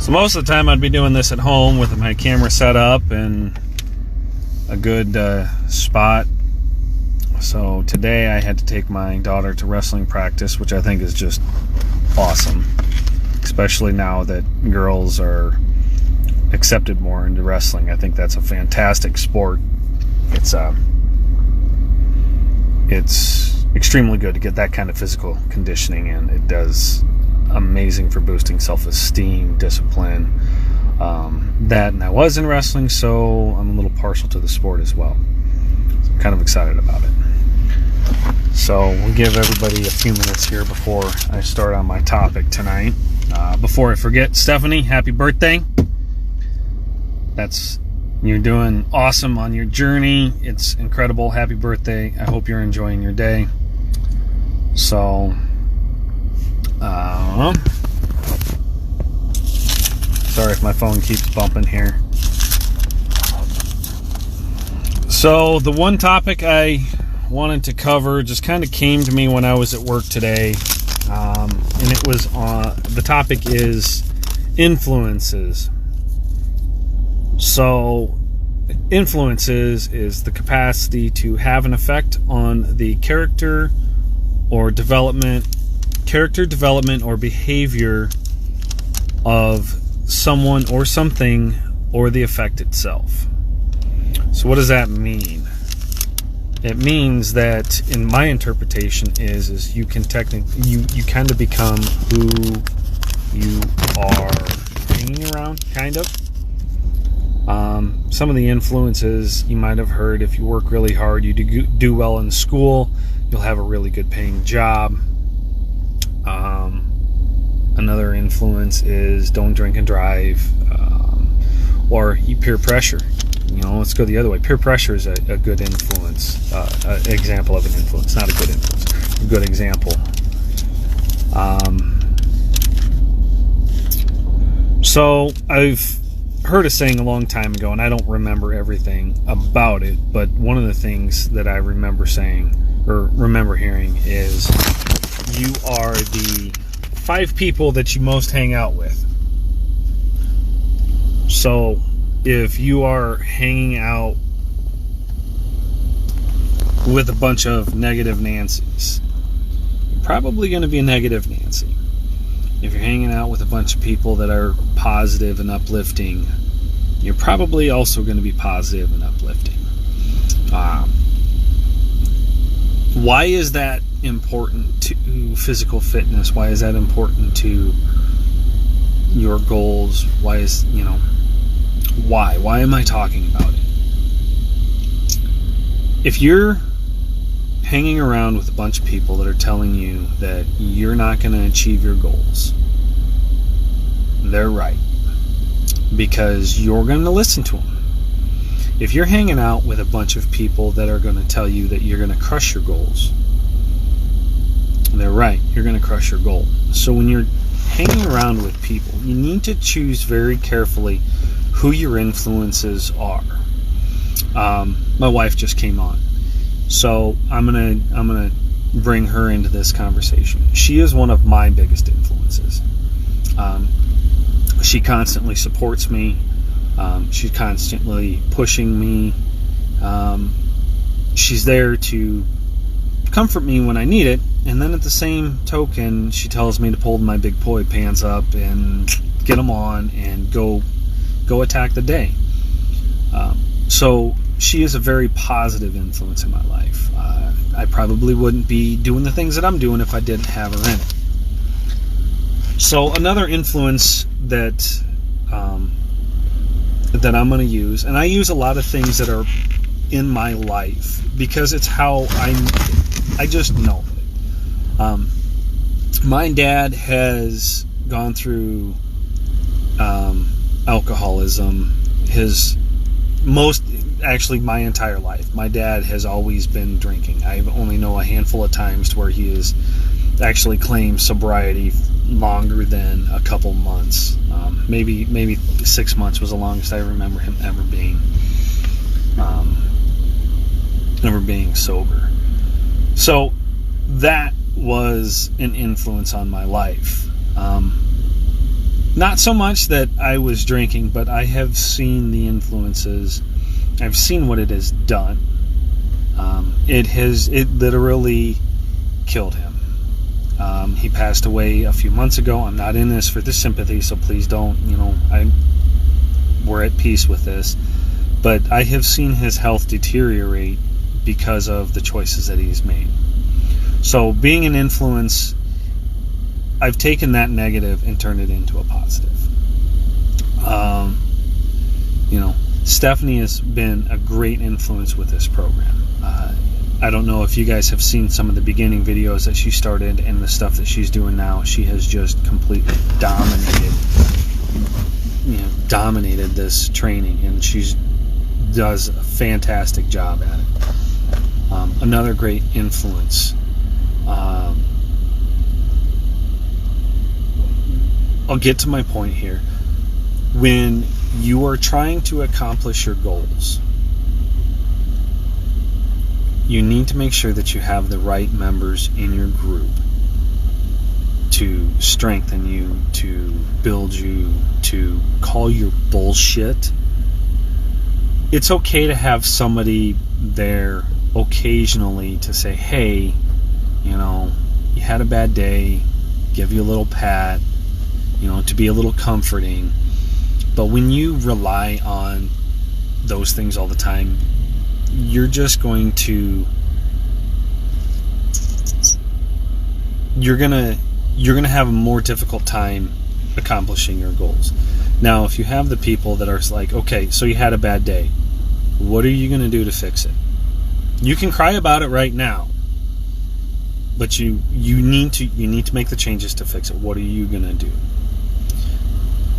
So most of the time I'd be doing this at home with my camera set up and a good spot. So today I had to take my daughter to wrestling practice, which I think is just awesome, especially now that girls are accepted more into wrestling. I think that's a fantastic sport. It's extremely good to get that kind of physical conditioning in. It does amazing for boosting self-esteem, discipline, that, and I was in wrestling, so I'm a little partial to the sport as well. So I'm kind of excited about it. So we'll give everybody a few minutes here before I start on my topic tonight. Before I forget, Stephanie, happy birthday. You're doing awesome on your journey. It's incredible. Happy birthday. I hope you're enjoying your day. So, sorry if my phone keeps bumping here. So, the one topic I wanted to cover just kind of came to me when I was at work today. And it was the topic is influences. So, influences is the capacity to have an effect on the character development or behavior of someone or something, or the effect itself. So what does that mean? It means that, in my interpretation, is you can you kind of become who you are hanging around, kind of. Some of the influences you might have heard: if you work really hard, you do well in school, you'll have a really good paying job. Another influence is don't drink and drive, or peer pressure. Let's go the other way. Peer pressure is a good influence, example of an influence, not a good influence, a good example. So I've heard a saying a long time ago, and I don't remember everything about it, but one of the things that I remember saying or remember hearing is, you are the 5 people that you most hang out with. So if you are hanging out with a bunch of negative Nancys, you're probably going to be a negative Nancy. If you're hanging out with a bunch of people that are positive and uplifting, you're probably also going to be positive and uplifting. Why is that important to physical fitness? Why is that important to your goals? Why am I talking about it? If you're hanging around with a bunch of people that are telling you that you're not going to achieve your goals, they're right, because you're going to listen to them. If you're hanging out with a bunch of people that are going to tell you that you're going to crush your goals, they're right, you're going to crush your goal. So when you're hanging around with people, you need to choose very carefully who your influences are. My wife just came on, so I'm gonna bring her into this conversation. She is one of my biggest influences. She constantly supports me. She's constantly pushing me. She's there to comfort me when I need it, and then at the same token, she tells me to pull my big boy pants up and get them on and go attack the day. So she is a very positive influence in my life. I probably wouldn't be doing the things that I'm doing if I didn't have her in it. So another influence that I'm going to use, and I use a lot of things that are in my life because it's how I just know it. My dad has gone through alcoholism my entire life. My dad has always been drinking. I only know a handful of times where he has actually claimed sobriety longer than a couple months. Maybe 6 months was the longest I remember him ever being sober. So that was an influence on my life. Not so much that I was drinking, but I have seen the influences. I've seen what it has done. It literally killed him. He passed away a few months ago. I'm not in this for the sympathy, so please don't, we're at peace with this. But I have seen his health deteriorate because of the choices that he's made. So being an influence, I've taken that negative and turned it into a positive. Stephanie has been a great influence with this program. I don't know if you guys have seen some of the beginning videos that she started and the stuff that she's doing now. She has just completely dominated this training, and she does a fantastic job at it. Another great influence. I'll get to my point here. When you are trying to accomplish your goals, you need to make sure that you have the right members in your group to strengthen you, to build you, to call your bullshit. It's okay to have somebody there occasionally to say, hey, you had a bad day, give you a little pat, to be a little comforting. But when you rely on those things all the time, you're just going to you're gonna have a more difficult time accomplishing your goals. Now, if you have the people that are like, okay, so you had a bad day, what are you gonna do to fix it? You can cry about it right now, but you need to make the changes to fix it. What are you gonna do?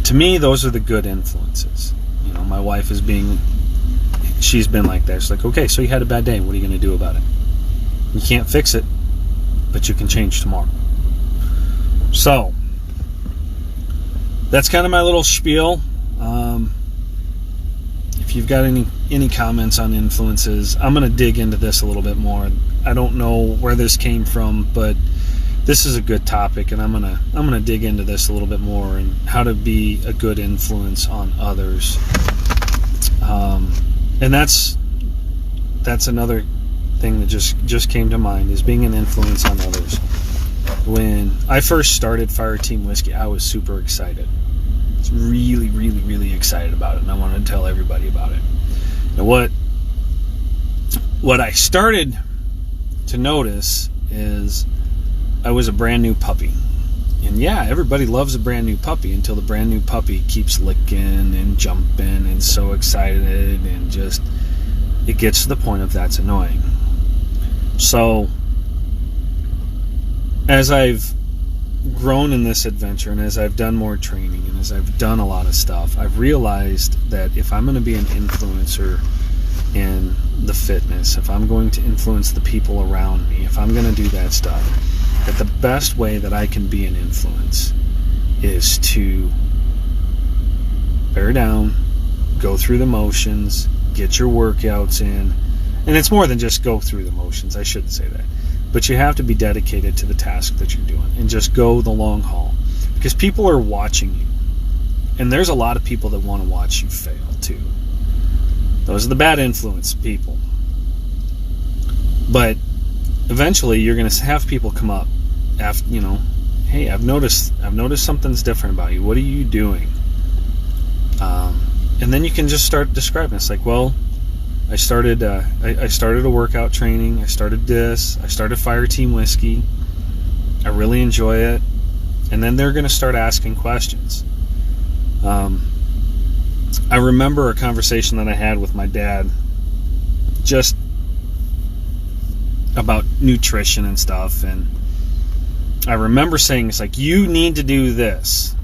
To me, those are the good influences. My wife she's been like that. She's like, okay, so you had a bad day. What are you going to do about it? You can't fix it, but you can change tomorrow. So, that's kind of my little spiel. If you've got any comments on influences, I'm going to dig into this a little bit more. I don't know where this came from, but this is a good topic, and I'm gonna dig into this a little bit more and how to be a good influence on others. And that's another thing that just came to mind, is being an influence on others. When I first started Fire Team Whiskey, I was super excited. I was really, really, really excited about it, and I wanted to tell everybody about it. Now, what I started to notice is I was a brand new puppy. And yeah, everybody loves a brand new puppy until the brand new puppy keeps licking and jumping and so excited, and just it gets to the point of that's annoying. So as I've grown in this adventure, and as I've done more training, and as I've done a lot of stuff, I've realized that if I'm going to be an influencer in the fitness, if I'm going to influence the people around me, if I'm going to do that stuff, that the best way that I can be an influence is to bear down, go through the motions, get your workouts in. And it's more than just go through the motions, I shouldn't say that. But you have to be dedicated to the task that you're doing and just go the long haul. Because people are watching you. And there's a lot of people that want to watch you fail too. Those are the bad influence people. But eventually you're going to have people come up after, hey, I've noticed something's different about you. What are you doing? And then you can just start describing. It's like, well, I started a workout training. I started this. I started Fire Team Whiskey. I really enjoy it. And then they're going to start asking questions. I remember a conversation that I had with my dad just about nutrition and stuff, and I remember saying, it's like, you need to do this.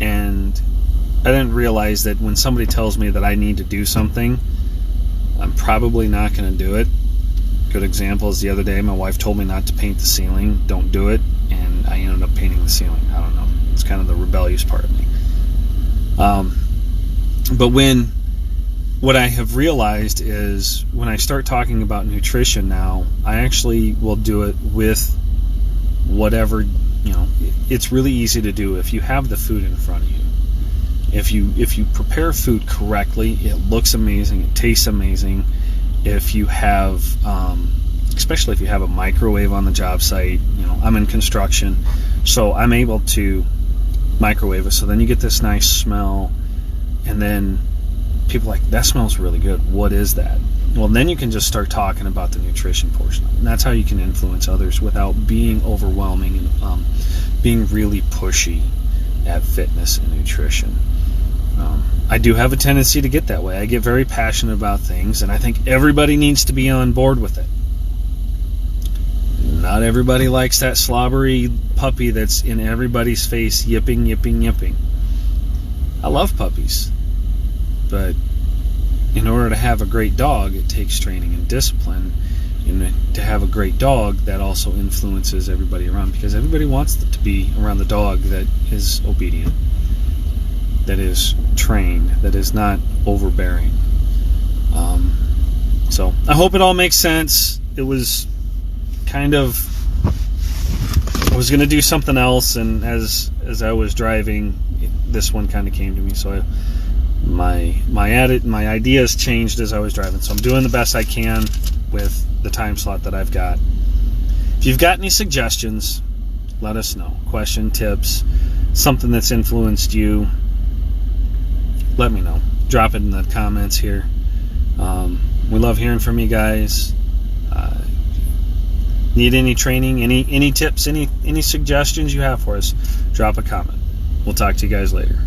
And I didn't realize that when somebody tells me that I need to do something, I'm probably not going to do it. Good example is the other day, my wife told me not to paint the ceiling. Don't do it. And I ended up painting the ceiling. I don't know. It's kind of the rebellious part of me. But what I have realized is when I start talking about nutrition now, I actually will do it with whatever it's really easy to do if you have the food in front of you. If you prepare food correctly, it looks amazing, it tastes amazing. If you have, especially if you have a microwave on the job site, I'm in construction, so I'm able to microwave it. So then you get this nice smell, and then people are like, that smells really good. What is that? Well, then you can just start talking about the nutrition portion of it. And that's how you can influence others without being overwhelming and being really pushy at fitness and nutrition. I do have a tendency to get that way. I get very passionate about things, and I think everybody needs to be on board with it. Not everybody likes that slobbery puppy that's in everybody's face, yipping, yipping, yipping. I love puppies, but in order to have a great dog, it takes training and discipline. And to have a great dog, that also influences everybody around, because everybody wants to be around the dog that is obedient, that is trained, that is not overbearing. So I hope it all makes sense. It was kind of, I was going to do something else, and as I was driving, this one kind of came to me. So my ideas changed as I was driving. So I'm doing the best I can with the time slot that I've got. If you've got any suggestions, let us know. Question, tips, something that's influenced you, let me know. Drop it in the comments here. We love hearing from you guys. Need any training, any tips, any suggestions you have for us, drop a comment. We'll talk to you guys later.